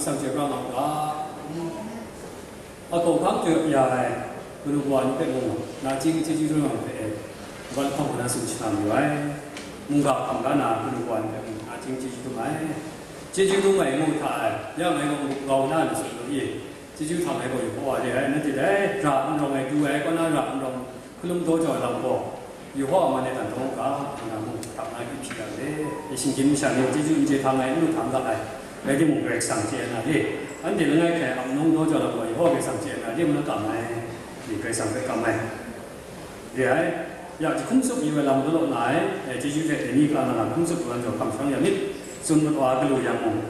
sang chơi ra ngọc đó ở cầu khám tuyệt dài cứ lúc quan cái mùng là chỉ rồi mà phải vẫn không có sự làm gì vậy mùng gặp không đã là cứ lúc quan cái mùng là chỉ rồi mà chỉ đúng vậy mùng thải giờ mấy con gầu na là sự gì chỉ thằng này còn có gì đấy nó chỉ đấy rạng ròng này du ấy có nó rạng ròng cứ lúc tôi trời lòng cổ nhiều hoa mà này thành công cả là mùng thằng này cái chuyện đấy thì xin kính chào nhiều chỉ thằng này lúc thằng lại cái gì mùng cái sáng chế là gì anh thì ngay cái ông nông tôi cho là bởi hoa cái sáng chế là gì mà nó cảm này thì cái sáng cái cảm này thì ấy giờ chỉ không sức như vậy làm cái lộ lại chỉ cái để đi là làm không sức làm rồi cảm sáng nhà nít xuân một hoa cái lùi nhà mùng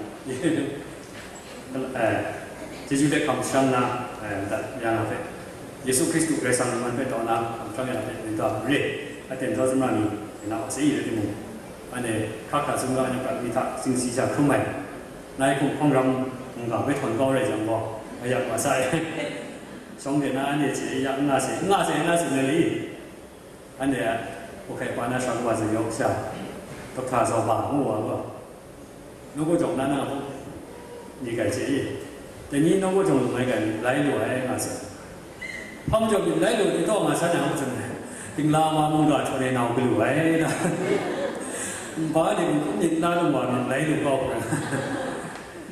chỉ cái cảm sáng là nhà là vậy Yesus Kristus cái sáng mình phải đó là cảm sáng nhà vậy người ta biết ở trên đó chúng ta mình nào sẽ gì đấy mùng anh này khác cả chúng ta như vậy người ta sinh sĩ ra không mày nay cũng không rong ngọc cái thằng cao này chẳng có bây giờ quá sai xong thì nó anh chỉ nhận là sẽ này anh này ok qua nó sang qua rồi sao tất cả số bảo mua rồi nó có trồng nó không gì cái gì tự nhiên nó có trồng mấy cái lấy lúa ấy mà sao không trồng những lấy lúa thì to mà sao nào không trồng tình lao mà mua đoạt cho nên nào cái lúa ấy đó bởi thì cũng nhìn ra được mà mình lấy lúa cao rồi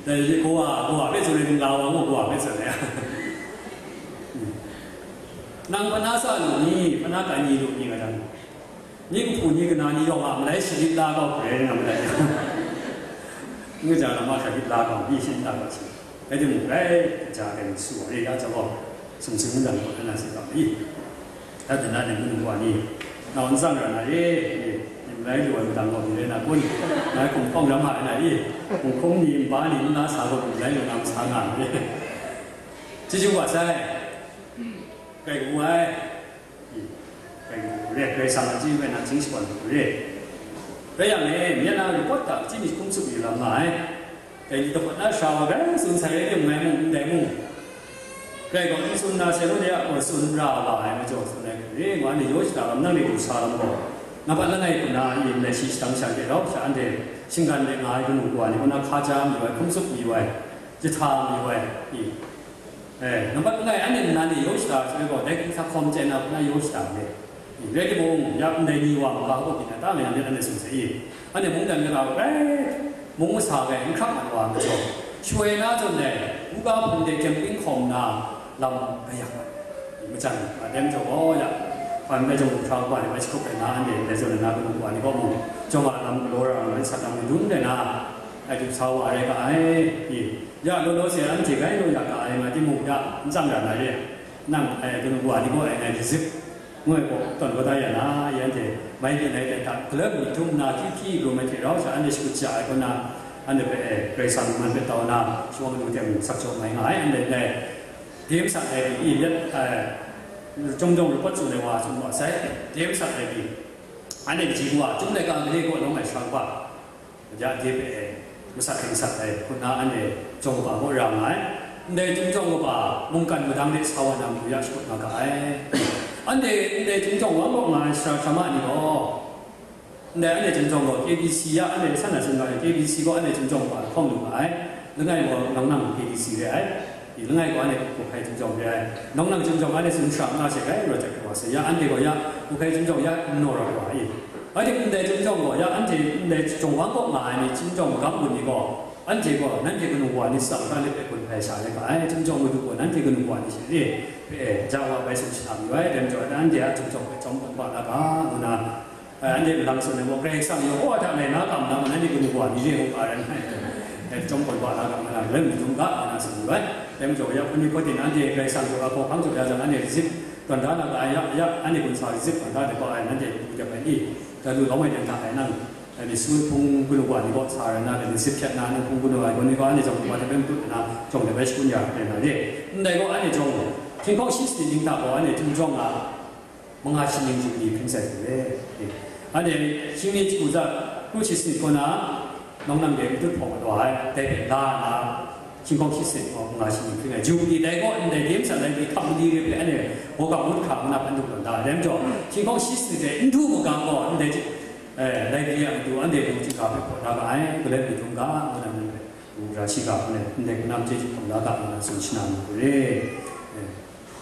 đây cô à biết rồi đừng lao mà cô à biết rồi đấy năng phân hóa sao nhỉ phân hóa cái gì được như vậy đó những phụ nữ cái nào như vậy mà lấy sinh la cao cái nào đấy người già là mà phải la cao y sinh la cao chứ cái gì một cái già cái sủa đi ra cho họ sống sống rằng của nó là sự cảm ý ta từ nay đến mình qua đi nó vẫn rằng là này lấy đuổi đằng ngọc thì là quân lấy cùng phong lắm hại này cùng không nhìn bá nhìn nó sao cũng lấy được làm sao ngàn đi chứ chưa quả sai cái cú ấy cái cú đấy cái sang chỉ về là chính quan cú đấy cái này miễn là được tất cả chỉ mình không sự gì làm lại cái gì đó vẫn sao cái xuân sai cái mẹ mùng để mùng cái còn xuân là sẽ nói đấy ở xuân ra lại mà cho xuân này cái ngoài này dối là làm năng lực sao làm bỏ那么，那一那因那是当下的老乡的，情感的爱跟无关的，那他家以外，工作以外，这他以外，那么那安尼那里有啥？这个那个他空间啊，那有啥的？这个梦也那你话嘛，我给他打面的安尼是不是？安尼梦人个老梦啥个？你看看话没错，ช่วยนะจนเนี่ยผู้ก้าวผมเด็กเก็บปิ้งของน่ะลำไปอย่างไรไม่จังมาเต็มจะว่าอย่าง反正就超过你们去看那安的，那时候那个路啊，你讲么？就话咱们罗儿们实咱们doen的那，就超过那个呀，罗些人自己都也个嘛，啲木呀，真人嚟嘅，那个路啊，你讲就是，我当个大人啊，人哋买啲嚟嘅，佢咧唔通那ที่路咪ที่เราจะอันนี้สุดใจก็那，อันนี้ไปสั่งมันไปต่อ那，ช่วงดูเต็มสักช่วงไหนไงอันนี้เนี่ยเทียมสักอีก中东不足的话，中国在点上那边，安那个情况，中那个美国拢买双挂，人家这边不是很实的，可能安那中国我让来，那中国吧，蒙干不当的朝湾那不要说那个安那中国我买什么呢个？那安那中国 ABC 啊，安那三大中国 ABC 个安那中国放入来，另外我能 ABC 的另外一个呢，国开中中的，农能中中安尼生产那些个，或者话是呀，安尼个呀，国开中中呀，诺了个伊，而且唔中中个呀，安这唔中华国外呢，中中咁換呢個，安這個，咱這個農話呢，上翻呢個คนภาษา呢個，中中個個，咱這個農話呢是呢，就話ไปสุดท้ายไว้เดี๋ยวจะอันเดียจงไปจงคนว่าละก็นะอันเดียหลังส่วนในบอกเรื่องสั่งอยู่ว่าทำไมนะคำนั้นนั่นนี่ก็農話นี่เรื่องอะไรนั่นจงคนว่าละก็มันเรื่องจงก็มันสิ่งไว้แต่มันจะว่าคนนี้ก็ที่นั่นเดียเรื่องสั่งอยู่ว่าพอพังจุดแล้วอันเดียริบตอนนั้นอะไรอันนี้คนสาวริบตอนนั้นเดี๋ยวก็อันเดียจะไปนี่แต่ดูเราไม่ยังทำอะไรนั่นอันนี้สู้พุ่งกุลวันนี้ก็สารนะอันนี้สิบเจ็ดนั้นพุ่งกุลวันคนนี้ก็อันนี้จงว่าจะเป็นตุนนะจงจะไปชุนยาเป็นอะไรแต่ก็อันนี้จงที่เขาชี้สิ่งต่างๆอันนี้จงจงอ่ะมังอาชีพจริงๆเพิ่งเสร็จเลยอันนี้ชีวิตกูจะรู้ชี้สิ่งคนนะน้องนำเด็กทุกคนตัวให้แต่เป็นด้านนะที่เขาชี้สิ่งของมังอาชีพเพิ่งจูดีแต่ก็ในเรื่องอะไรที่ทำดีเลยอันนี้ผมก็พูดคำนับอันทุกคนได้เรื่องจงที่เขาชี้สิ่งเนี่ยทุกคนก็อันนี้ในเรื่องดูอันเดียวที่เขาไปพูดอะไรก็เลยไปตรงกันมัน 우라시가 네 남제지 나가 순신하는 거래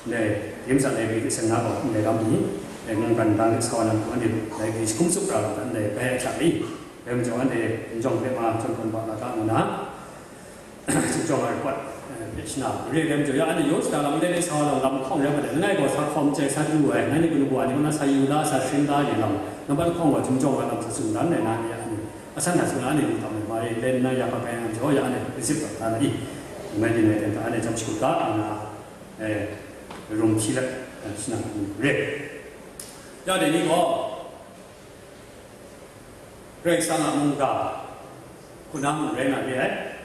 네 임산에 생각하고 내가미 내가 사원한 분이 내가 공수라고 네 배차리 배우자한테 인정배마 정권 받아가나 정정할 것 배치나 우리 배우자 안에 요스다람 내내 사원을 남 통려거든 내가 사범제 사주에 나는 그거 아니구나 사유다 사신다 이런 너만 통과 정정하는 순간 내 나야 아산다스는 안에 있다면 말이 렌나 약간 저 안에 리시프 하나이 매니네 된다 안에 점치고가 하나 롱키라 신앙 그래 야 되니고 그래 상아 뭔가 그나무 레나게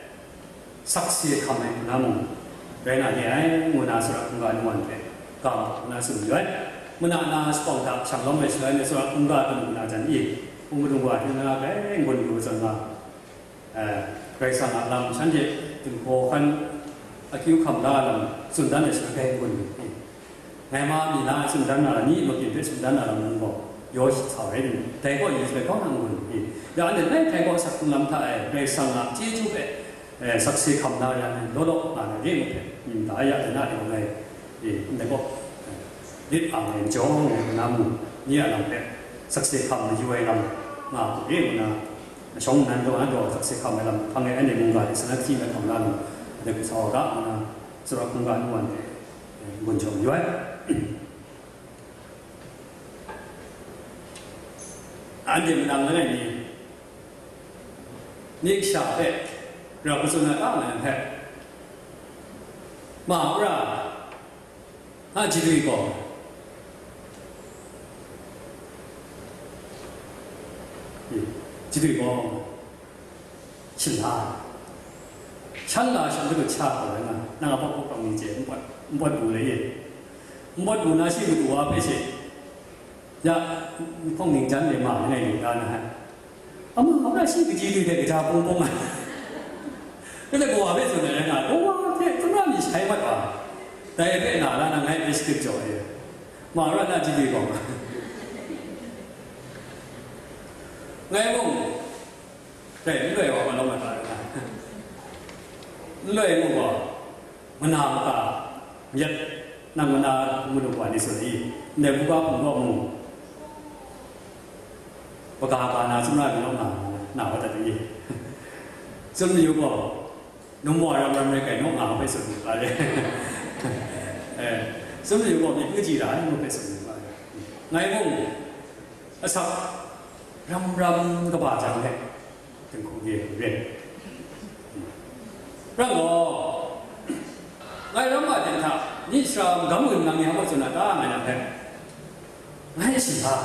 삭시에 가면 그나무 레나게 문화스라 뭔가 누구한테 가 문화스를 문화나 스포다 장롱에 실내에서 뭔가 문화잖니 공부동과 현아가 앵곤 그거잖아 그래서 나람 산제 등고한 아키우 감라람 순단에서 앵곤 내 마음이나 순단나라니 먹기도 순단나라는 거 요시 사회는 대거 이제 거는 건 야는데 내 대거 사람타에 그래서 나 지주에 석시 감라라는 노력 나는 게 나야 되나 이거에 내가 립앙에 정 나무 니아람에 석시 감을 유해람 mà biết là sống nan đồ ăn đồ thật sự không phải làm thằng ấy anh em muốn gọi sẽ khi mà không làm được sau đó là sau đó không gọi luôn buồn chồng dưới anh em làm cái này gì nick sao thế rồi cái số này đó là thế mà ra anh chỉ đi có 지도이고 신라 찬라 신도가 차거나 나가 복복방 이제 못 부래 못 부나 시도 앞에서 야 phong để mở cái này được ra nè ông là xin cái gì thì ra bông bông cái này của bây giờ này là ô thế chúng ta mình sai mất à đây cái nào là ngay cái script rồi mà ra là gì còn ngay mùng để người họ nó mà lại lời mùng họ mình làm cả nhật năng mình làm mình được quản lý xử lý nếu cũng có mùng và cả bà nào chúng ta cũng nào có thể gì xuân nhiều bỏ nông mồi làm này cái nông nào phải xử lý lại xuân nhiều bỏ những cái gì đó nhưng mà phải xử lý lại ngay mùng sao răm các bà chẳng thế từng khu gì về rồi ngay đó mà chẳng thà như sao gắm người năng nhau một chỗ nào đó mà chẳng thế ngay gì à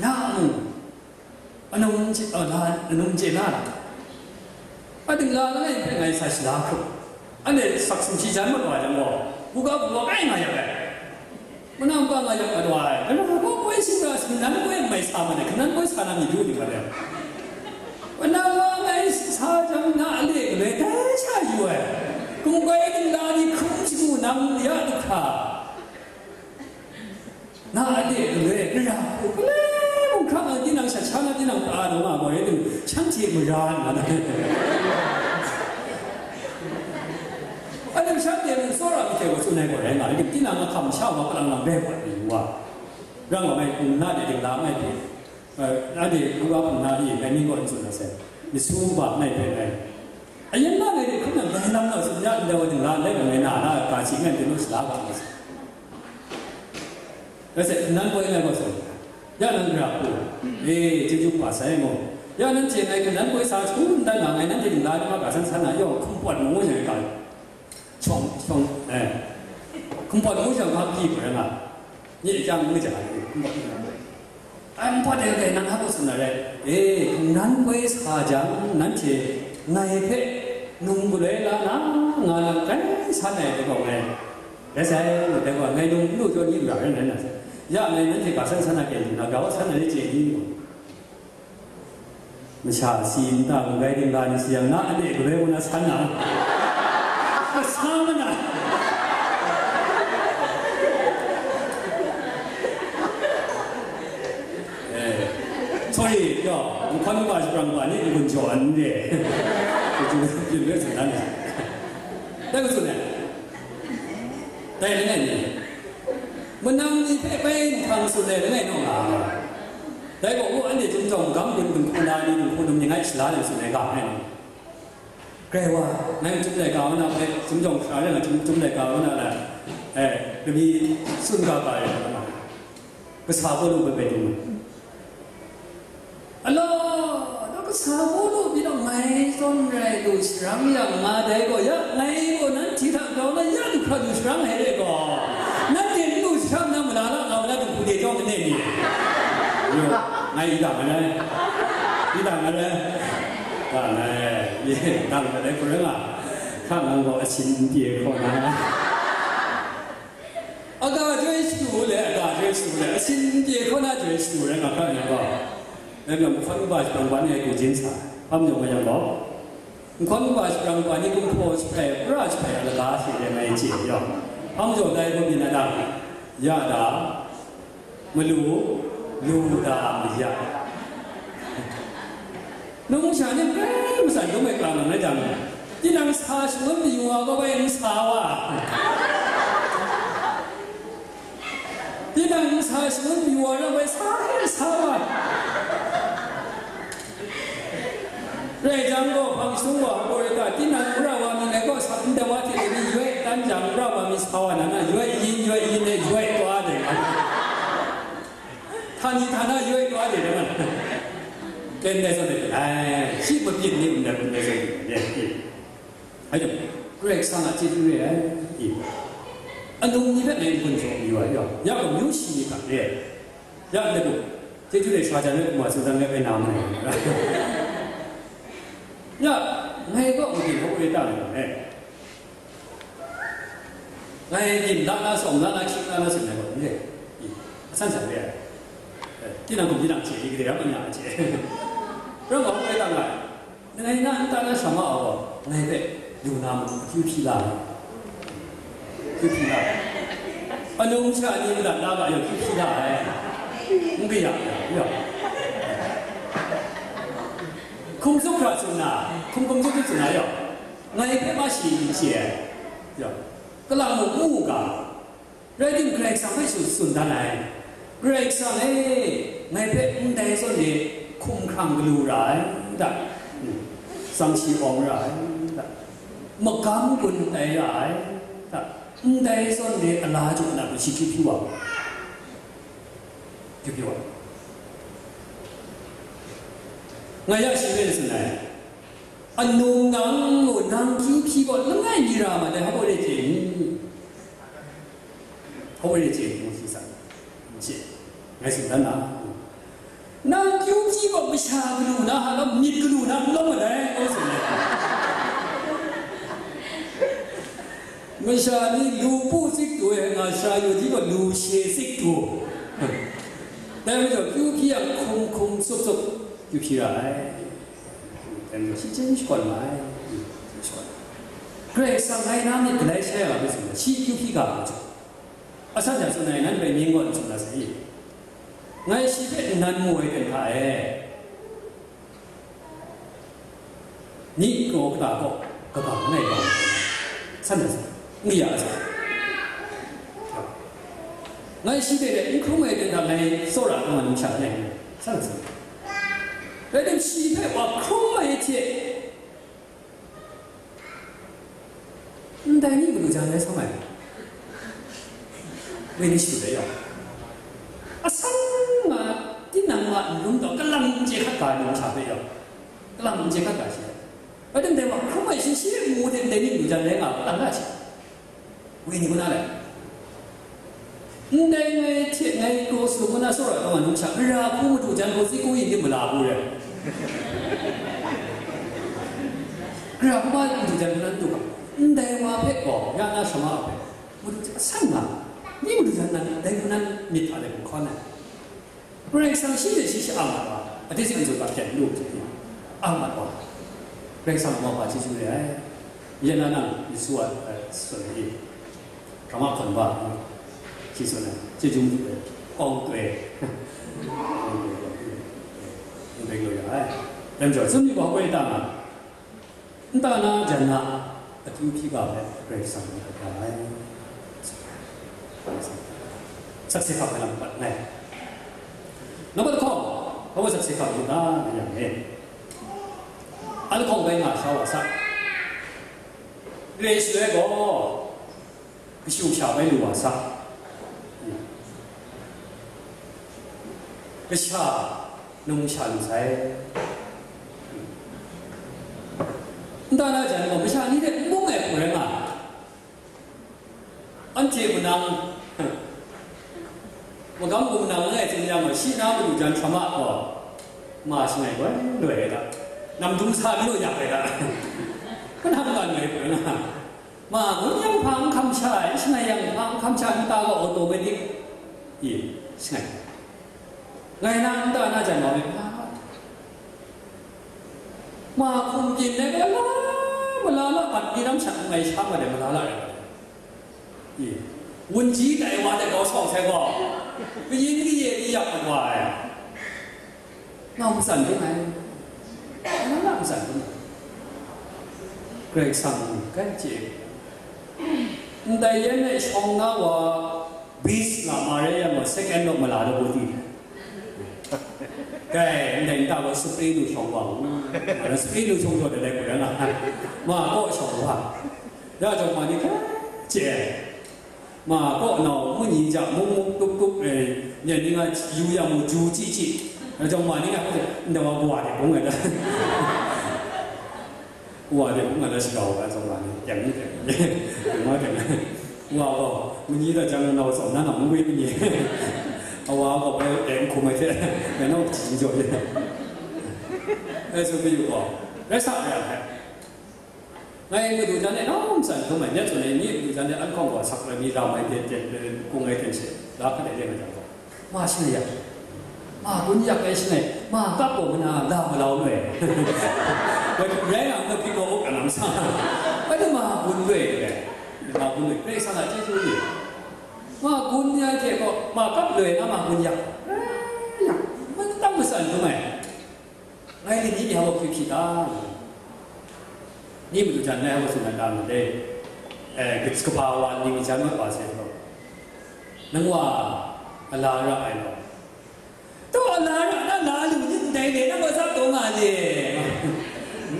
ya anh chỉ là anh đừng là cái ngày sai sự đó anh để sắc sinh chỉ chẳng một vài chẳng bỏ buka cái này vậy Menambah ngajak adwai, kalau kau sih dah sebenarnya kau yang mai sama deh, kenapa kau sekarang hidup di mana? Menambah ngai sahaja nak leh, dah sahaja juga. Kau yang lari kumsiku nam dia tukar. Nak leh, kerana bukan lagi nang sacana di nang ada orang kau itu cantik meran mana. Ada siapa yang seorang itu sunai goreng, ada yang tidak nak kamu siapa kalau nak bebas dijual. Orang orang pun nak dia tinggal mai pun, ada orang pun nak dia ni kau sunai saya, ni sumpah mai pun. Ayam nak dia kau nak dalam nak sunai dia tinggal dia kau nak kasih kan dia nulis lah kan. Jadi nan kau yang kau sunai, ya nan berapa? Jujur pasal mo. Ya nan cakap nan kau sah pun dan nan nan dia tinggal dia macam sana yo, kumpulan mungkin yang kau. Chong, không phải nói rằng họ kỳ phải là nhẹ nhàng mới trả anh có thể cái năng học sinh này năng quay xa chẳng năng chỉ ngày thế nung bữa đấy là nó ngờ cái sao này cái cậu này để xem người ta gọi ngày nung nuôi cho những người này là giờ này nó thì cả sân này cái nó gấu sân này chỉ đi mình xả xin ta một cái đêm là xiang nát để cái đấy nó sân nào sao mà nè sorry 야 관광가 그런 거 아니 이건 좋았는데 就没有承担的。那个时候呢，但是那年，我那你被唐时代那弄啊，但个我安尼种种咁本คนนั้นนี่คนยังไงฉลาดสุดในกาเนี่ยแกว่าในจุดใดกาวันนั้นไปจุ่มจงฉลาดเนี่ยจุ่มใดกาวันนั้นแหละก็มีสุนทรภาพนะก็สาวก็รู้ไปดูอัลโหลแล้วก็สาวก็รู้พี่น้องไม่สนใจดูสรังอย่างมาได้ก็ยักไงก็นั้นที่ทางเราเนี่ยยักพระดูสรังให้ได้ก็นั่นเองดูสรังนั่นมันอะไรเราเนี่ยเป็นผู้เดียวกันเนี่ยนี่ไงอีด่างอะไรอีด่างอะไรด่างอะไรยี่ด่างอะไรคนนั้นอ่ะข้างนั้นก็ชินเดียคนนั้นอากาศจะสูงเลยอากาศจะสูงเลยชินเดียคนนั้นจะสูงเลยนะข้างนั้นก็แล้วก็คนบ้านบางวันเนี่ยกูจินสาทำอย่างไรอย่างบอกคนบ้านบางวันนี่กูโพสไปพระราชไปอะไรก็สิเรื่องไอ้เจี๊ยบทำอย่างไรก็มีนะดังยาดาไม่รู้ลูดาไม่ยากน้องชายเนี่ยไม่สั่นก็ไม่กล้าหนังนะจังที่นั่งสาชวนไปอยู่ก็ไปนั่งสาวะที่นั่งสาชวนไปอยู่ก็ไปสาวะเรื่องจังก็ฟังสูงว่าบริการที่นั่งเราว่ามีอะไรก็สันเดว่าที่นี่ย้อยตั้งจังเราว่ามีสาวะนั่นย้อยยินเนี่ยย้อยตัวเด็กท่านนี้ท่านน่าย้อยตัวเด็กมันเป็นได้ส่วนเด็กชีพมันยินนี่มันเป็นได้ส่วนเด็กเนี่ยให้ดูเกรกสังอาทิตย์เรื่องอีกอันนู้นนี่เป็นเรื่องคนชมอยู่อ่ะอยากกับมิวชีกับเนี่ยอยากดูที่จุดเด็กชาจันทร์มาสุดท้ายเป็นน้ำเลยอยากไงก็อุทิศเขาไปตั้งเนี่ยไงยินด้านหน้าส่งด้านหน้าคิดด้านหน้าสิ่งไหนก็เนี่ยสั้นๆเลยที่นั่งผมที่นั่งเฉยอีกเดียวเป็นอย่างเฉยเรื่องของไปตั้งไงไงนั่นตั้งแต่สมัยอ๋อไงเป็นอยู่น้ำคิวพีลาอันนู้นชาตินี้มันด่าแบบอย่างคิวพีลามึงไปอย่างคงสุขสุนนะคงสุขสุนนะอย่างไงเป็นมาสีเฉียอย่างก็ลำมูกกันเรื่องเกรกสังให้สุนทานไหนเกรกสังไงเป็นได้ส่วนนี้คุ้มครั่งกลูร้ายดักสังชีองร้ายดักมกำกุนได้ร้ายดักได้ส่วนนี้อะไรจุดนั้นเป็นสิ่งที่ผิวไงอยากชีวิตสุดไหนอันนู้นนั่งคิวก็แล้วไงดีรามาแต่เขาไม่ได้จริงมันคือสั่งจริงไงสุดนั้นนะนั่งคิวก็ไม่ชากลูนะฮะแล้วมีกลูนะแล้วมันได้ก็สุดเลยไม่ชานี่ลูปูสิกตัวเองอาชาอยู่ที่ก็ลูเชสิกตัวแต่ไม่ใช่คิวคงสุกคิวอะไรแต่ไม่ใช่真是管来เกรกสังไงนั่นนี่ก็ได้ใช่ไหมไม่ใช่ชี้คิวก็ไม่ใช่อาจารย์จะสอนนั้นไปมีเงินจุดละสิไงชีวิตนั้นมวยเป็นใครนี่ก็กล้าก็บ้างไงบ้างสั้นเลยนี่อะไรไงชีวิตเนี่ยคุณไม่เป็นทำไงโซล่าก็มันใช่ไหมสั้นเลยแต่เรื่องชีวิตว่าคุณไม่เที่ยแต่นี่ไม่รู้จะอะไรสมัยไม่ได้ชื่อเลยอ่ะสังมาที่นั่งมาหนุ่มตัวก็ลังเจ้าข้าการมันชาไปอ่ะก็ลังเจ้าข้าการใช่แต่เดี๋ยวว่าเขาไม่ใช่ชีวิตมูเดนเดนี่รู้จักเลยอ่ะตั้งแต่ใช่วิ่งนี่ก็น่าเลยไงที่ไงก็สุขน่าสุขก็มันนุ่มชาเราผู้ดูจันก็สิกูยินดีมาลาบูเลยเราผู้ว่าดูจันนั้นดูกันแต่ว่าเพ่ก็ยังน่าสมาร์ทมันจะสั่งมานี่มันจะนั่นแต่นั้นมีอะไรของเขาเนี่ยเรื่องสังชีพที่ชื่ออามาว่าอันที่สิ่งที่เราเห็นรูปที่อามาว่าเรื่องสังมาว่าที่ชื่ออะไรยันนั่นมีส่วนนี้คำว่าคนว่าที่ส่วนนั้นที่จุ่มตัวองตัวเป็นเลยเริ่มจากซึ่งมีความเป็นต่าง ตานาจันนะอธิพิกาเเรสังนิกายสักสิขับไปลำปัดไงนับข้อเพราะว่าสักสิขับอยู่ด้านอย่างนี้อันของไปงาชาวสักเรื่องสวยก็พิชูชาวไปดูว่าสักพิชานุ่งชันใส่ตอนนั้นจะผมพิชานี่เด็กมุ่งไงคนนั้นอ่ะอันเจ็บนัง我刚不能爱怎样嘛？西南不就讲什么哦？嘛是那个对的，南东差没有样的，ก็ทำกันเลยเพื่อนนะมาคนยังพังคำชายใช่ไหมยังพังคำชายตาก็ออโตเมติกอีใช่ไงนะตาน่าจะนอนเลยมาคุณกินเลยก็ละเวลาละปัดมีน้ำฉันไม่ช้ำมาเดี๋ยวมาละอะไรอีวันจีแต่ว่าแต่เขาชอบใช่ก็ไปยินที่เย่ที่อยากมาว่าอ่ะน้องสั่นที่ไหนน้องสั่นที่ไหนเกรกสั่งกันเจ็บแต่ยังในช่องนั้นว่าบิสละมาเรียมาเซคันด์มาลาดบุตรีแกในตาว่าสปริดูช่องว่าสปริดูช่องตัวเด็กๆคนนั้นมาก็ช่องว่าแล้วจังหวะนี้เจ็บมาก็นอมุ่งยิงจากมุ่งตุ๊กเลยเนี่ยนี่ก็อยู่อย่างมุ่งจูจีแล้วจังหวะนี้ก็เดี๋ยวว่าเด็กผมเลยนะว่าเด็กผมเลยสิเราแล้วจังหวะนี้อย่างนี้อย่างว่าอย่างนี้ว่าก็วันนี้เราจังเราสอนนั่นหนังวิ่งนี่เอาว่าก็ไปเอ็งคุมไม่ใช่ไม่ต้องจิงจอยแล้วสุดไปอยู่ก่อนแล้วสักอย่างไงมาดูจันเนี่ยน้องสั่นเขาเหมือนเนี่ยส่วนนี้ดูจันเนี่ยอันของว่าสักเลยมีเราไม่เด็ดเลยกุ้งไอ้เต็มเสียแล้วก็ได้เรียนมาจากเขามาใช่ไหมมาคุณอยากไปใช่ไหมมาก็ผมนะเราเลยวันแรกเราพี่น้องกันน้ำซ่าไม่ได้มาคุณเลยมาคุณเลยไม่สั่งอะไรที่นี่มาคุณเนี่ยเจ้าก็มาก็เลยนะมาคุณอยากมันต้องมาสั่นทำไมไอ้ที่นี่เขาบอกผิดๆนี่มันดูจันเนี่ยว่าสุนันดามันได้กิจกรรมวันนี้มีจันมาป่าเสร็จแล้วนั่งว่าอะไรละไอ้เราตัวอะไรละนั่นลาอยู่ที่ไหนเนี่ยนั่งมาสักตัวมาดิ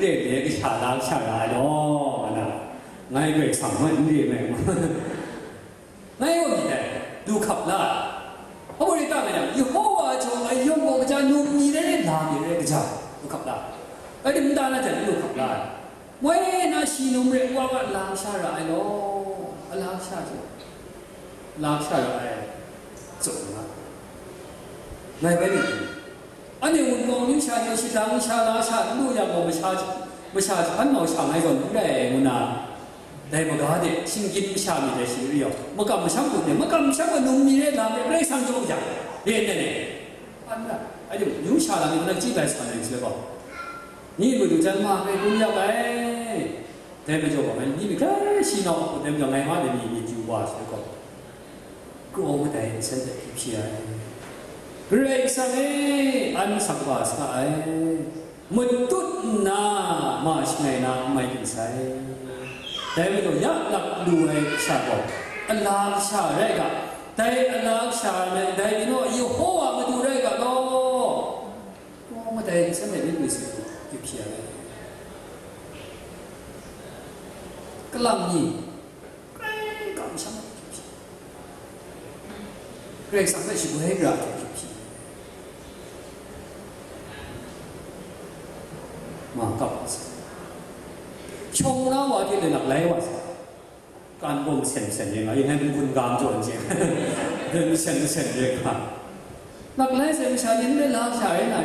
เด็กๆก็ฉลาดเนาะนะไงเด็กสั่งว่าเด็กแม่งไงว่ามีแต่ดูขับไล่เพราะบริการอะไรอย่างยี่ห้อว่าชงไอ้ยงโมกจะนุ่มมีได้ลามีได้ก็จะดูขับไล่ไอ้เด็กมันได้น่าจะดูขับไล่เว้ยน่าชีนุ่มเรียกว่าลาชาไรเนาะลาชาไรจบนะไงไปดิอันนี้อุ่นมองนิ้วชาเดียวชิลาชาดูอย่างว่าไม่ชาอันเราชาให้ก่อนได้มันน่ะได้มาก็ได้ชิงกินชามีได้สิ่งเดียวมันก็ไม่ช่างบุญเนี่ยมันก็ไม่ช่างว่านุ่มนี่ได้ลาไม่ได้สั่งจุกจังเรียนเนี่ยอันนั้นไอ้เดี๋ยวนิ้วชาเราเนี่ยมันจีบได้สักหน่อยใช่ป่ะนี่มาดูจันมาไปบุญยังไงแต่ไม่จบมันนี่ไม่แค่ชีนอแต่ยังไงมาเดี๋ยวมีจูว่าใช่ป่ะก็ไม่ได้เส้นแต่เพียงเรื่องสังเกตอันสักว่าสักไอ้มุดตุดน่ามาใช่ไหมน่าไม่กินใช่แต่ไม่ต้องยักหลักดูให้ชาบอกอัลลาห์ชาเรื่องกันแต่อัลลาห์ชาเนี่ยแต่ที่โน่ยูโฮวามาดูเรื่องกันก็ไม่ได้เส้นแต่ไม่กินใช่เพียงก็ลำยี่ก็ไม่ใช่เรื่องสังเกตชิบุเฮกระมากับชงแล้วว่าที่เลยหลักไหลว่าการบ่มเส้นยังไงยังให้เป็นคุณกามโจรจริงเป็นเส้นยังไงหลักไหลเส้นชาลินได้ล้างชาได้ไหน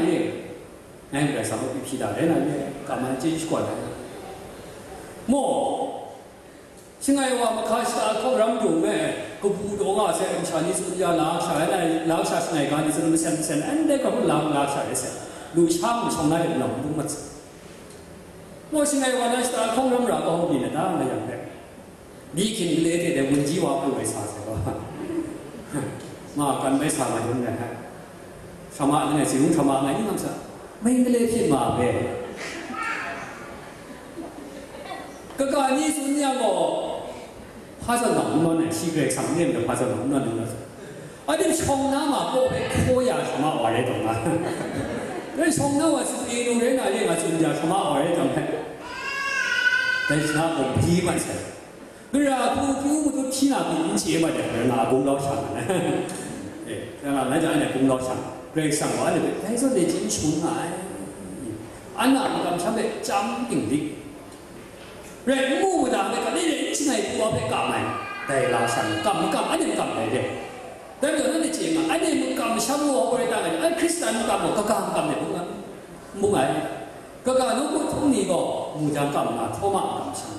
งั้นก็สามารถพิจารณาได้ไหนกำมันจีสกว่าได้โม่ช่างไงว่ามาข้าศึกเขารำดูแม่ก็พูดว่าเส้นชาลินสุดยอดล้างชาได้ล้างชาในการที่จะเป็นเส้นอันเด็กก็ล้างชาได้เส้นดูช่างได้หลังดูมัดว่าสิ่งไหนวันนั้นสตาร์คงรำรักของดีนะนะอะไรอย่างเงี้ยดีขึ้นเลยที่เดี๋ยวมันจีว่าเป็นไว้สาเสก็มากันไม่สามารถยุ่งนะฮะสามารถเนี่ยสิ่งสามารถไหนนี่มันสักไม่เลยที่มาเบ้个个你说你我怕是冷暖呢，西个上面的怕是冷暖的那种。你从那嘛不会科呀什么玩意懂啊？你从那我是一路人啊，你嘛专家什么玩意懂？但是那我批完噻，对啊，我都听那个音节嘛的，拿公老上呢。那就按照公老上，对上我那个，说你真穷啊！俺那不敢想的张定力，人不当那个，你人进来不要被干嘛？对拉上干不干？俺就干来的。但是那你讲啊，俺们干什么？我来当个，Kristen干我干的不爱，个如果从你个木匠干嘛，托马干什么？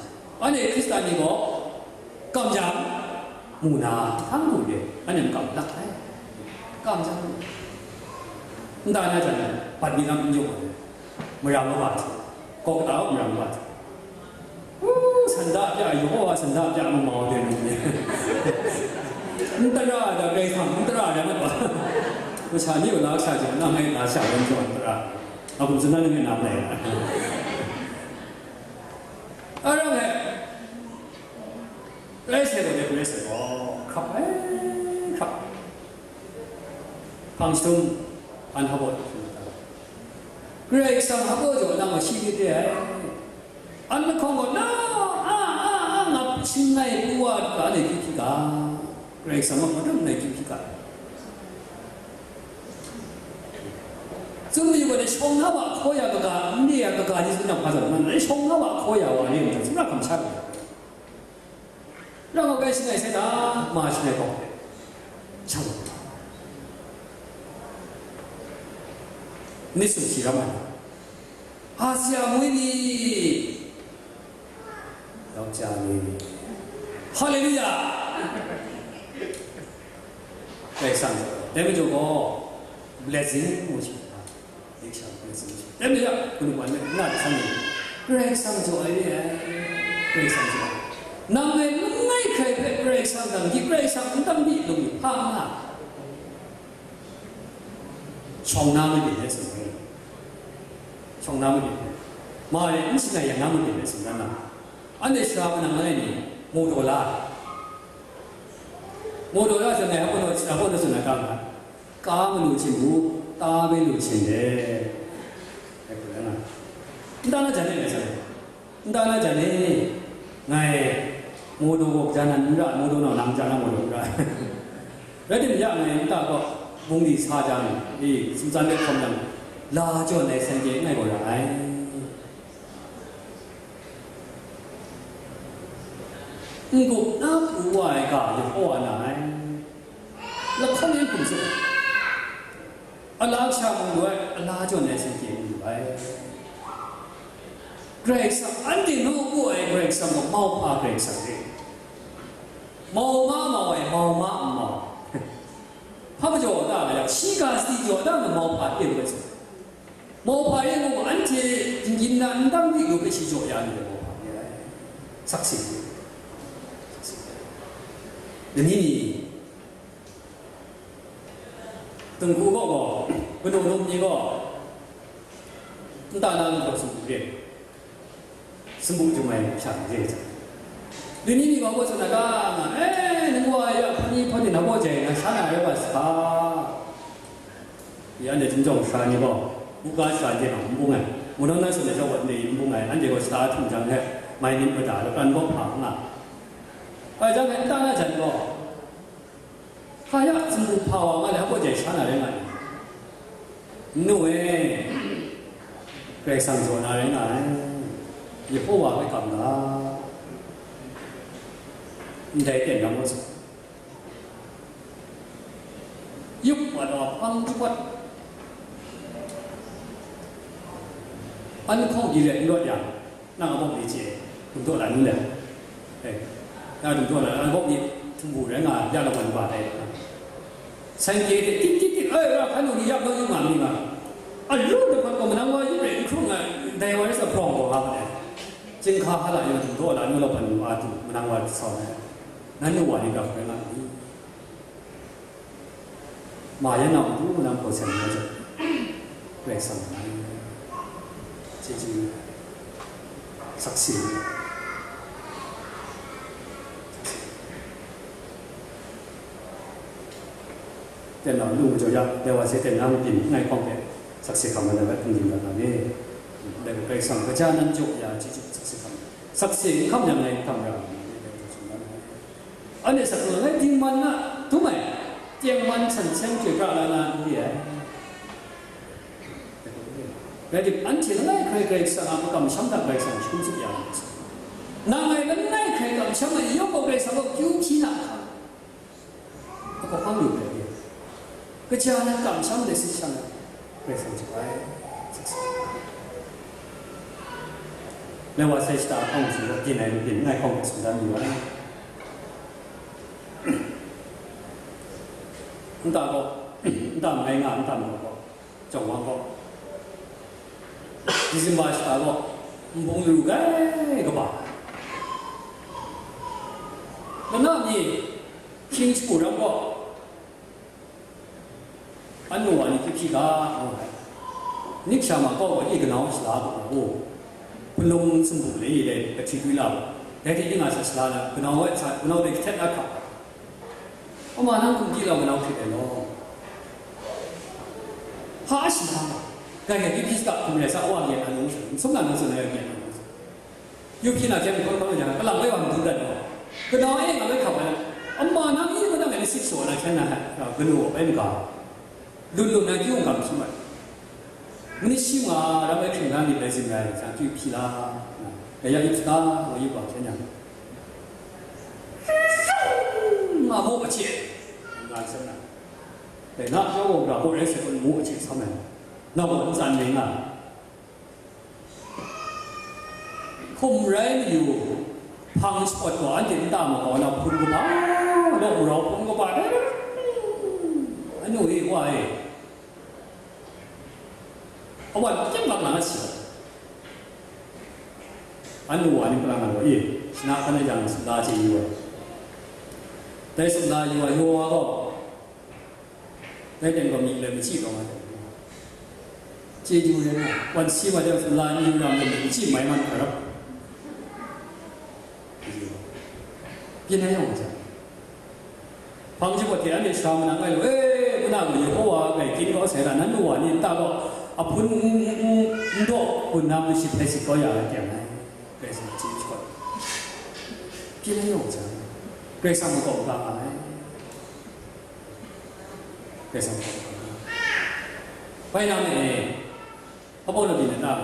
俺们 Kristen 你个干什木拿汤土的，俺们干得来，干什么？你当然讲，把你当有的，没让我话题，搞到没让我话题。陈大家有啊，陈大家没矛盾的。你当然的，该看，你当然的嘛。我查你有拿下去，那没拿下人做对吧？不是那里面拿来的。然后呢，来些的就来些靠靠，방송안 하고 있습니다. 그래 exam 하고 나머 시기대 안 놓고 나 신나게 부와 안에 깊이가 그래 exam은 어렵네 깊이가 좀 이번에 성화와 코야가 니야가 아니 그냥 봐서는 성화와 코야와 아니면 정말 감사해요. 라고 가시나 있어다 마시네 거 참. 니스 지라만 아시아 무이니 역자니 할렐루야. 그래서 내가 저거 blessing 뭐지? Em cũng quan niệm là sao nhỉ? Break sang rồi đấy, break sang rồi. Năm nay khai break sang rằng cái break sang cũng đang bị lùng phăng à. Trong năm mới bị sự này, trong năm mới bị. Mà lại những sự này năm mới bị sự này. Anh ấy sao mà năm nay nhỉ? $1 cho ngày hôm nay sao hôm nay sự này càng à? Cá mà nuôi chim bú, ta mới nuôi chim đấy. Ndana jane ne ndana jane ngai modo ko janan ra modo no nam jana modo ra redim ya ngai ta ko bung di sa jan i su jan le khom jan la jo ne san je ngai ko ra ai ngục na pu wai ka ye ho anai la khom yen pu su ala cha mo lo ala jo ne san je ni ai Grace, anh nó của ai Grace mà mau pa Grace đi, mau má, how bây giờ ta là chỉ cả sự giờ ta là mau pa điều cái gì, mau pa cái mà anh thì nhìn là anh đang bị cái gì giờ ya như mau pa, sắc xị, đến như từng khu có cái đồ nông như có, chúng ta đang có sự việc. Sembuh cuma yang canggih. Dunia ni bawa senaga, nunggu ayah pani nak bawa je, sana ayah basah. Ya anda jenjang sana ni bawa, bukan sana je nak bunga. Mula nasi nak jawab ni bunga, anda bawa sana tu jangan main ni pada, lepas bawa pang lah. Jangan tanah jangan bawa. Kaya sembuh pawang ada bawa je sana dengan. Nuai, kesan zona dengan. Vì phố hòa cái cầm đó để tiền đồng một giúp và đọc văn chút vật anh không gì lệ luậtอย่างนั่งเอาบอกดีเจถึงตัวหลังนี่แหละถ้าถึงตัวหลังอันบอกนี้ถึงบูรณะยาละวันบาทเลยสังเกตติ๊กขันอยู่นี่ยับต้องยุ่งงานนี่มาอันรู้แต่พอมันนั่งว่ายุ่งเรื่องครุ่งอ่ะได้ไว้สักพร้อมบอกครับเนี่ยจึงข้าพเจ้าอยู่ถึงตัวหลังนี่เราเป็นอาตุมันนั่งว่าสอนนั่นนี่ว่านี่กับเป็นอะไรมาอย่างนั้นดูมันนั่งโพสต์เนี่ยจะเรื่องสำคัญจริงๆศักดิ์ศรี tên nào luôn cho ra để vào sẽ tên nào tìm ngay không thể sắc sẽ không là vậy tìm được là này để cái sang cái cha nên chụp ya chỉ chụp sắc sẽ không nhận này không nhận anh ấy sắc là cái tiếng man á đúng không tiếng man sản sinh chuyện ra là gì vậy cái gì anh chỉ là cái sang mà cầm sắm đặt cái sang cũng sẽ vậy nào ngày lần này cái cầm sắm mà yêu cầu cái sang có cứu chi nào có không được cái cha nó cầm sắm để sinh sang cái sang chụp ai nếu mà xây dựng không chỉ cái này thì ngay không sẽ ra nhiều lắm chúng ta ngày ngàn chúng ta có trong hoàng có di sinh ba chúng ta có bông lưu cái bà nó nói gì khi chủ động có anh nuôi anh cái gì cả nick sao mà có cái cái nào là cóคุณลุงสมบูรณ์เลยกับชีวิตเราแต่ที่นี่งานศาสนาเนี่ยคุณเอาไว้คุณเอาเด็กเทศนักข่าวเอามานั่งคุยเราคุณเอาคิดเนาะหาสิมาการเงินที่พิจารณาคุณเลยสักวันเนี่ยอันนู้นสมการนู้นส่วนไหนเนี่ยยุคนั้นแค่เป็นคนบางอย่างก็หลังไม่ว่ามันดูกันเนาะคุณเอาเองเอาไว้ขับไปเอามานั่งนี่ก็ต้องเป็นสิบส่วนนะแค่นั้นแหละคุณรู้เป็นก่อนดูนั่งยุ่งกับสมัย你希望咱们平常的百姓来，像对皮啦，哎呀，一皮啦，我一包钱讲，那我不接，男生啊，对，那要我不或者是我接他们，那我们赞成啊，ผมเรียนอยู่พังสปอร์ตก่อนที่ตามมาก่อนเราพูดกันบ้างเราพูดกันบ้างอันนี้ว่าไอ้เอาวันเก็บหลักหลังสิอันนู้นอันนี้พลังงานว่าชนะกันในอย่างสุดาจีอยู่แต่สุดาอยู่ว่าโยก็ได้เด่นกว่ามีเลยมีชีพออกมาจีอยู่เลยนะวันชีว่าจะสุดาอยู่เราเป็นชีพใหม่มันครับกินให้ยังไงพังชีว่าที่อันนี้ชาวมันนั่งไงเลยคุณน่าอยู่เพราะว่าไอ้กินก็เสียแล้วนั้นนู้นนี่ตาก็啊，พุ่นโดพุ่นน้ำมันชิบให้สิก็อยากเกี่ยวไหมเกษตรจีนก่อนกินให้หมดจ้ะเกษตรมันก็บ้าไหมเกษตรมันก็บ้าไปนั่นเองเขาบอกเราดีนะ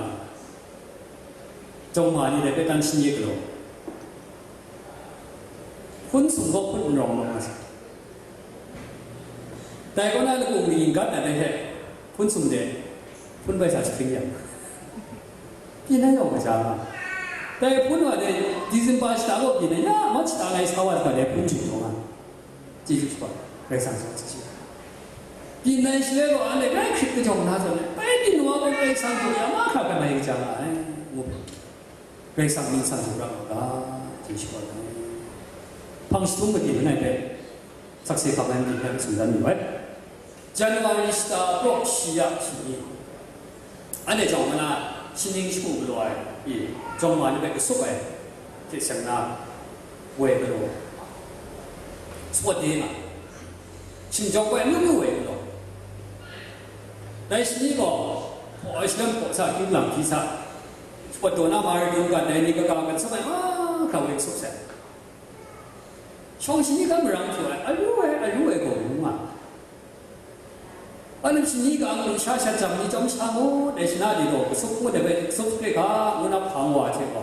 จงมานี่เลยไปตั้งชิ้นเยอะเลยพุ่นสูงก็พุ่นรองลงมาสิแต่ก็น่าจะกูมีกัดแต่ได้แค่พุ่นสูงเด็ดพุ่นไปสายสปริงอย่างพี่นั่นยังไม่ใช่แต่พุ่นว่าเดี๋ยวดิฉันไปสตาร์ทพี่เนี่ยมาสตาร์ทในสาวก็เดี๋ยวพุ่นจุดตรงนั้นจีจุดก่อนไปสั่งสอนจีพี่นั่นเชื่อว่าอันนี้ก็คิดไปจงน่าจะเนี่ยไปดินว่าไปสั่งตัวยังมาขับกันไปอีกจังเลยงูไปสั่งมีสั่งตัวเราก็จีจุดก่อนพังสตุ้งไปกินไม่ได้สักสิบขับกันดีแค่สุดท้ายไว้จันทร์วันสตาร์ทชียชีอันนี้จงมันนะชิ้นยิ่งชูบลอยอีจงมันเป็นสุกไปที่เสียงน้ำเวกลอยสวัสดีนะชิ้นจงไปไม่เวกลอยแต่ชิ้นนี้ก็พอชิ้นนั้นพอสักยิ่งหลังที่สักสวัสดีนะมาดูกันในนี้ก็กำลังกันสักไปเขาเองสุกเสร็จช่องชิ้นนี้ก็ไม่รังถอยอายุเวกลอยมาอันนี้ชิ้นนี้ก็อันนี้ชาจำนี่จำชาโม่ในชนะดีโดสุขโม่เดี๋ยวไปสุขเกล้ามันนับพังว่าเช่ก็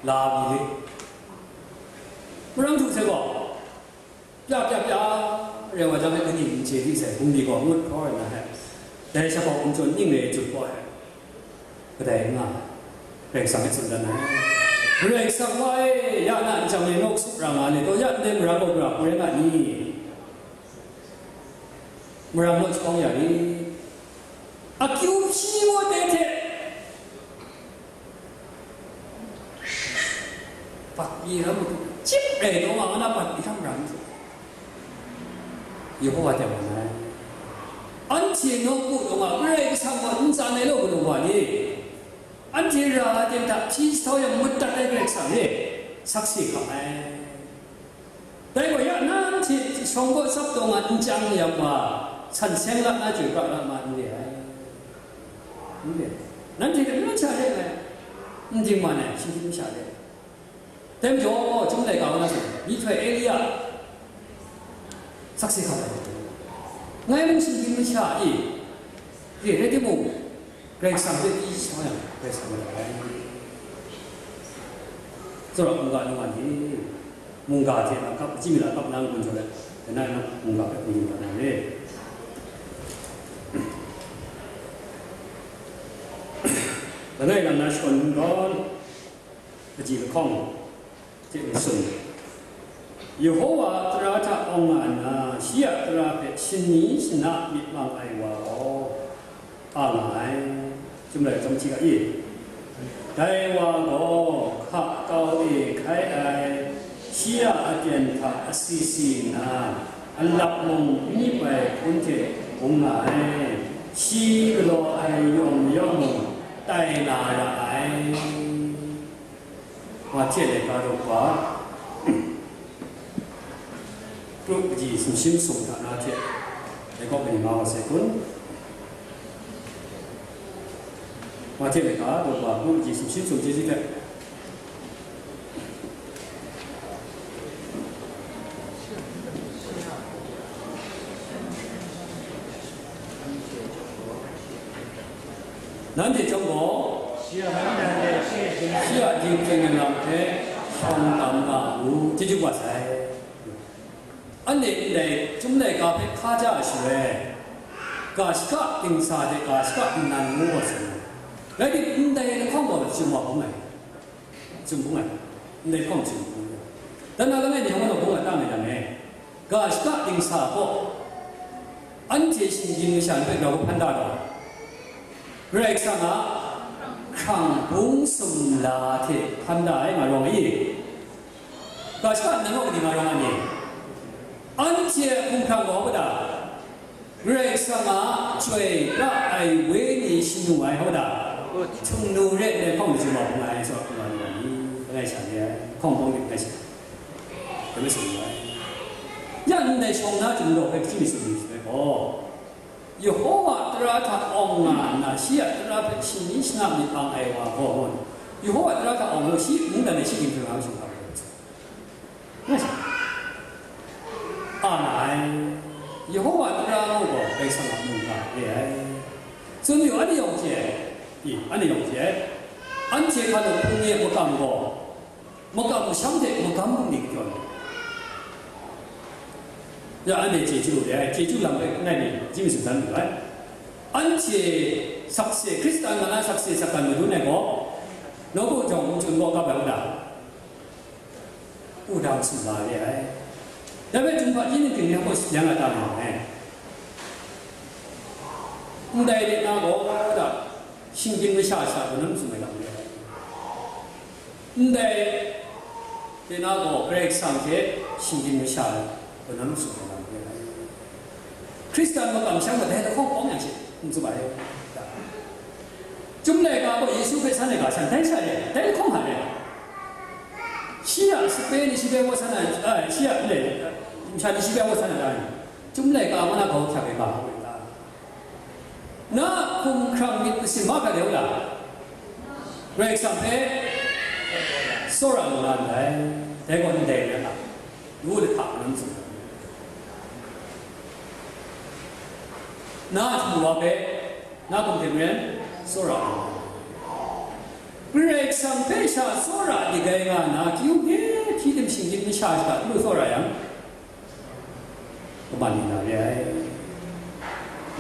ลาบีเลยมันต้องถูกเช่ก็ยากเรียกว่าจะไม่เป็นยิ่งเจดีเสร็จผมดีกว่ามุดเพราะอะไรนะฮะแต่เฉพาะผมจนยิ่งเลยจุดก่อนก็ได้ง่ายเรื่องสังเกตสุดนะเรื่องสังไว้ยานั่นจำเลยนกสุรางานเลยตัวยันเดิมรักก็รักเรื่องนี้เมื่อเราลดช่องอย่างนี้อาคิวชีวเดเทปัดยีแล้วมันจิ๊บเลยตัวมันน่าปัดที่ทำรังอยู่เพราะว่าแต่วันนั้นอันที่น้องพูดออกมาเรื่องสังวันจานในโลกโลกวันนี้อันที่เราเดินทางที่เขายังมุดตัดได้เรื่องสังเนี่ยสักสิ่งเขาไหมแต่ว่าอย่างนั้นที่ช่องก็สับตรงอันจังอย่างว่า 산 생각나 줄 거라 말이야. 근데 난 지금 이런 차례네. 인증만에 신심 차례. tem chỗ chúng này có là gì? Như thuê Elia sắc xị không phải. Ngay mùng sinh kim mới trả ý. Vì thế cái mùng cái sáng tới ý sao nhỉ? Cái sáng tới ý. Rồi là mùng gà nó gì? Mùng gà thì là cấp chỉ là cấp năng quân rồi đấy. Thế này nó mùng gà cái mùng gà này đấy. Ở đây là nó chuẩn đó cái gì là không? Chuyện sùng. Yehovah telah tak ongan, siap telah sini sena mitmang aiwa alai. Chúng lại trong chỉ cái gì? Đại wa go khắc cao đi khai ai, siap agen thà asisi na, anh lập mong như vậy cũng thể cũng lại, si lo ai yong yong đại na đại. Và thiệt là cao độ quá. Lúc gì xin xin sủng thả na thiệt, để có bình mau sẽ cuốn. Và thiệt là cao độ quá. Lúc gì xin xin sủng gì thế? Nên thì trong đó siya jingking làm thế không tầm là u chỉ chịu quá sai anh này chúng này có phải khai ra rồi cả sức tinh sa thì cả sức năng mua rồi cái gì đây nó không có chịu một này đây không chịu但那个呢，你看我讲的当然呢，cả sức tinh sa có anh chỉ xin nhìn sang cái đầu判断的，rồi sao mà khang bung sum la thì hành đại mà容易，可是能够你嘛容易，安切不看我不的，人什么最大爱为你心中爱好的，从努力的控制我不爱说不容易，不爱想的，控制不爱想，有没有什么？人哋從那種落去知唔知哦？Yehovah telah tak ongan nasihat telah bersini senang di pangai wahon. Yehovah telah tak ongan si muda ni si kita langsung tahu. Nasi. Anai Yehovah telah ngomong dari sangat muda. Ya. Jadi ada yang je, ada yang je. Anje kalau punya makam go, makam sampai makam ni tu. Ya, ane jeju ya, jeju lampai nani, jimis sudah mulai. Ane saksi Kristen mana saksi sakan itu nego, nopo jong jong go kabar udang sudah ya. Tapi jumpa ini kini aku yang ada mana? Undai di nago ada, singgih besar belum semua lampai. Undai di nago break sampai singgih besar belum semua. Kristen mà cầm sáng mà thế nó không có nhà gì, không như vậy. Chúng này có Giêsu phải sang này cả sang thế sao vậy? Thế không phải đấy. Xia Spain Xia qua sang này, Xia này, sang Xia qua sang này. Chúng này có mà nó có theo cái bảo người ta. Nó không khăng biết sự mất cái điều là. Rồi sang thế, số lượng là đấy, thế còn đề nữa là, vô được thảo lắm rồi. Na semua ke, na kemudian surah. Mereka sampai surah di gaya na kiu ke, tidak singkir ni syarikat itu surah yang kembali dia,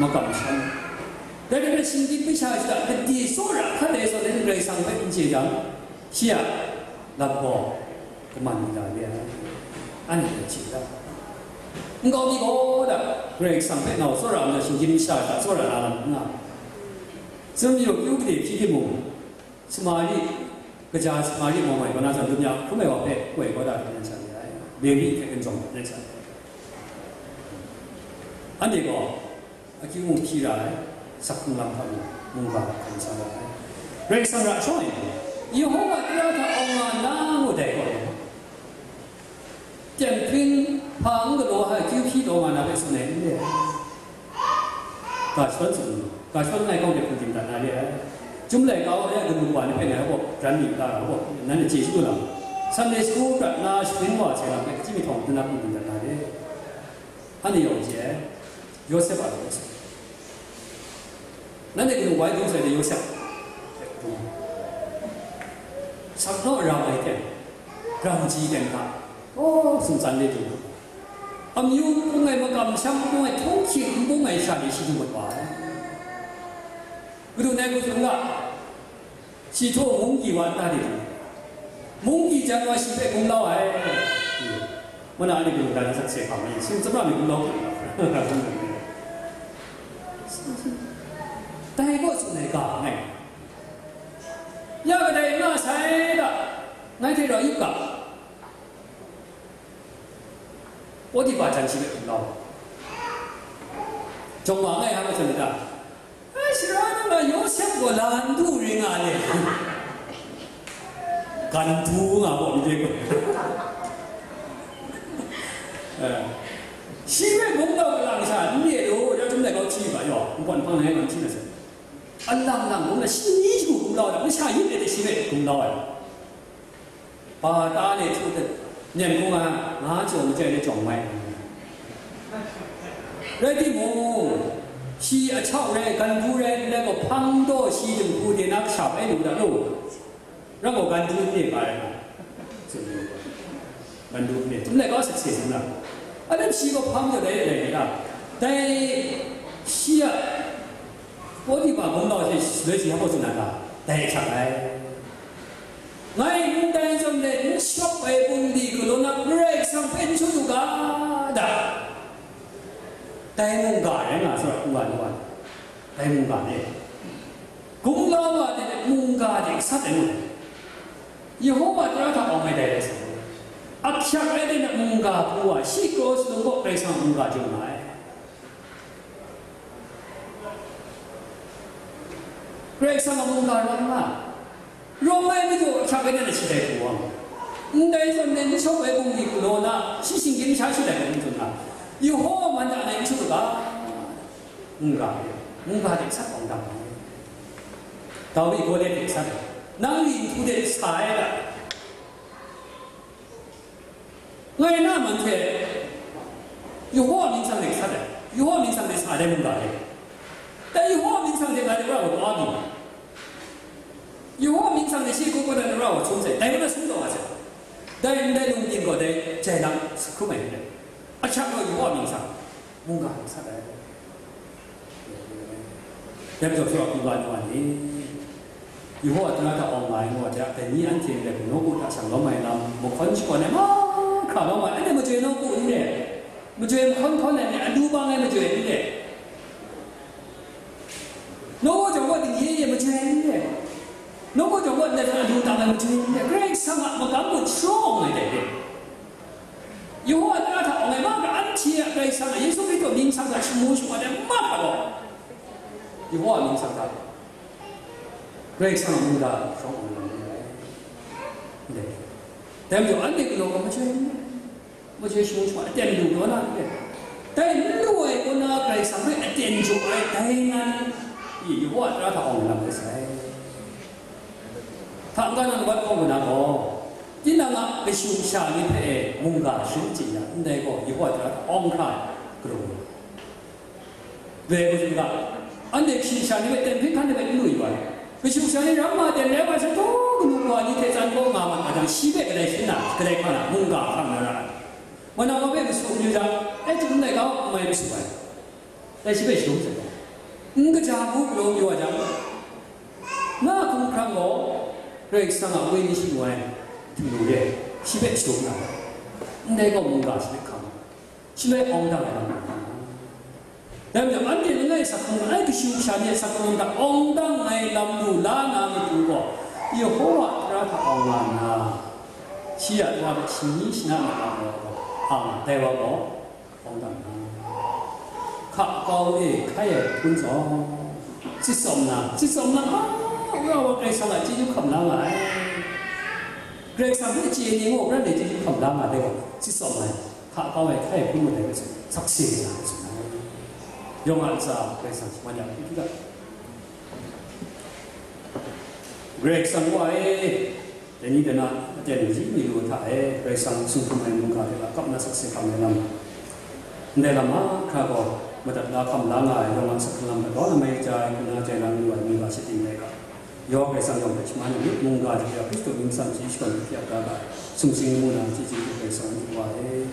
maka macam. Dari mereka singkir ni syarikat di surah, kalau surah ni mereka sampai injilnya, siap lapor kembali dia, ane cerita. Engkau ni kau dah, mereka sampai nak surah nak singkir syarikat surah alam na. Semua itu kita kirim, semari kerja semari mau mai, mana sahaja dunia, kau mai apa, kau ikut dah dengan saya, baby kita kencang dengan saya. Ane kau, aku mau kira, sakung lampu, mungkin dengan saya. Mereka sangat coy, Yehovah telah tak orang nak mudah kau. Camping 旁个罗海 QP 罗嘛那边是哪里？ cả xuân sủng cả xuân này không được cùng tìm đặt này đấy chúng lại có cái gần một cái này họ rắn nhỉ ta họ nên là chỉ số là Sunday school đặt na spring watch là cái chỉ mình thòng tên là cùng tìm đặt này đấy anh ấy dùng chế Joseph à nên là cái ngoại东西的Joseph sắp nó ra vậy thế ra gì đến cả sung săn đấy thôi âm yêu cũng ngày mà cầm sang cũng ngày thông khí cũng ngày sáng đi sử dụng một vài cái đồ này cũng đúng là chỉ thua mông kỳ hoàn ta đi mông kỳ chẳng nói chỉ phải cũng lâu ấy mà nào đi cũng đang rất sẽ phạm ấy xin rất là mình cũng lâu đây có chuyện này cả này cái này nó sai đó ngay thế rồi ít cả我的把장식을 나와. 정왕에 하면 됩니다. 싫어하는 요셉과 난두ring 안에 간두하고 이제 심해 뭔가 랑사 이해도 좀 내가 치봐요. 이번 방에 만 치면서 알랑랑 뭔가 신이지고 공나와요. 샤 이래도 심해 공나와요. 바다에 투든 nhân cũng ngã chỗ chơi để trồng mày, rồi thì mồ si ở châu này gần khu này là có phăng đô si từng khu thì nó sập ấy đủ đã đủ, rồi có gần khu này phải, gần khu này chúng này có sự kiện nào, ở đây si có phăng chỗ đấy là gì đó, đây si à, có đi vào vùng đó thì lấy gì không có chuyện nào, đây chẳng ai ngay đây trong này shop về vùng đi của nó break sang bên số đủ cả đã đây mùng gà đấy mà sao không phải như vậy đây mùng gà đấy cũng lo mà để mùng gà để sát đấy mà yêu mà cho thằng ông ấy đấy ác chắc ấy đấy là mùng gà của sĩ có sự đồng bộ break sang mùng gà chung này break sang mùng gà đó mà 로마에도 자기네는 시대고 근데 이제는 소외 공기구로나 시신경이 자시대 공존나 이 호만 안에 주가 뭔가 될 사건다 다음이 고대 백사다 낭리 두대 사회다 왜 남한테 유호 민상 백사다 유호 민상 백 사대 뭔가 해 유호 민상 백 가지고 뭐하니 유호 민상의 시국보다는 라고 존재. 내가 순도하죠. 내 눈인 거대 제랑 스쿠메. 아차가 유호 민상 뭔가 살아야 돼. 내가 저 이완이 유호가 들어가다 온라인 거자. 대니 안티인데 노고 다 상로마이나 뭐 건지거네 뭐 가봐봐. 근데 뭐 죄는 고 있네. 뭐 죄는 컨컨에 누방에 뭐 죄인데. 너 저거 얘기 뭐 죄인데. nó có chỗ vấn đề là đủ tạo thành chuyện cái sang mặt mà cảm một số người để yêu hoa đã thọ ngày mai anh chị cái sang là Giêsu Kitô minh sang là mua xuống để mất rồi yêu hoa minh sang ra cái sang mua ra số người để đem cho anh thì nó có một chuyện xuống xuống tiền đủ đó là cái nuôi của nó cái sang cái tiền chủ ai đây ngăn yêu hoa đã thọ làm cái gì 당가는 것 보고 나고 이나가 그 시우샤니 배에 뭔가 실지야 내고 이거들아 엉카 그러고 왜 그런가 안돼 시우샤니 배 템픽한데 왜 이거 이거 그 시우샤니 람마데 내가서 또 누구하니 대장고 마마 가장 시배 그래 신나 그래 가나 뭔가 하면은 뭐나 왜 무슨 유자 애들 내가 뭐 무슨 거야 내 집에 시우샤 그 자부 그런 요자 나 그런 거 그래 상아 왜 시고에 등록에 집에 지도나 내가 뭔가 시백하고 집에 엉당하는 그다음에 안 되는 거에 사건은 아이 그 시우샤니에 사건은 엉당하에 남루 라나를 두고 이 호와 들어가 엉망나 시야와 신이 신하고 아 대화고 엉당나 가까우에 가에 분서 찌썸나เราcái sao lại chỉ giúp khẩm lăng lại cái sao cái chuyện này ngộ ra để chỉ giúp khẩm lăng mà đây chỉ sợ này hạ cao này thay cũng một cái sắc xì là 영화 사 그래서 뭐냐 이기가 그렉상과의 애니데나 데니지 미루 타에 그렉상 승품의 문가대가 깜나 삭세 감내남 내라마 카고 마다나 감랑아 영화 saklam 도 메이자 그나 제랑 와미가 시티메가 요 그렉상 영배치만이 문가대가 비슷 인상 지시건 기억가가 숨싱문화 지지 그렉상 과의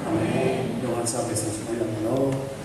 아멘 영화 사 그렉상 뭐냐로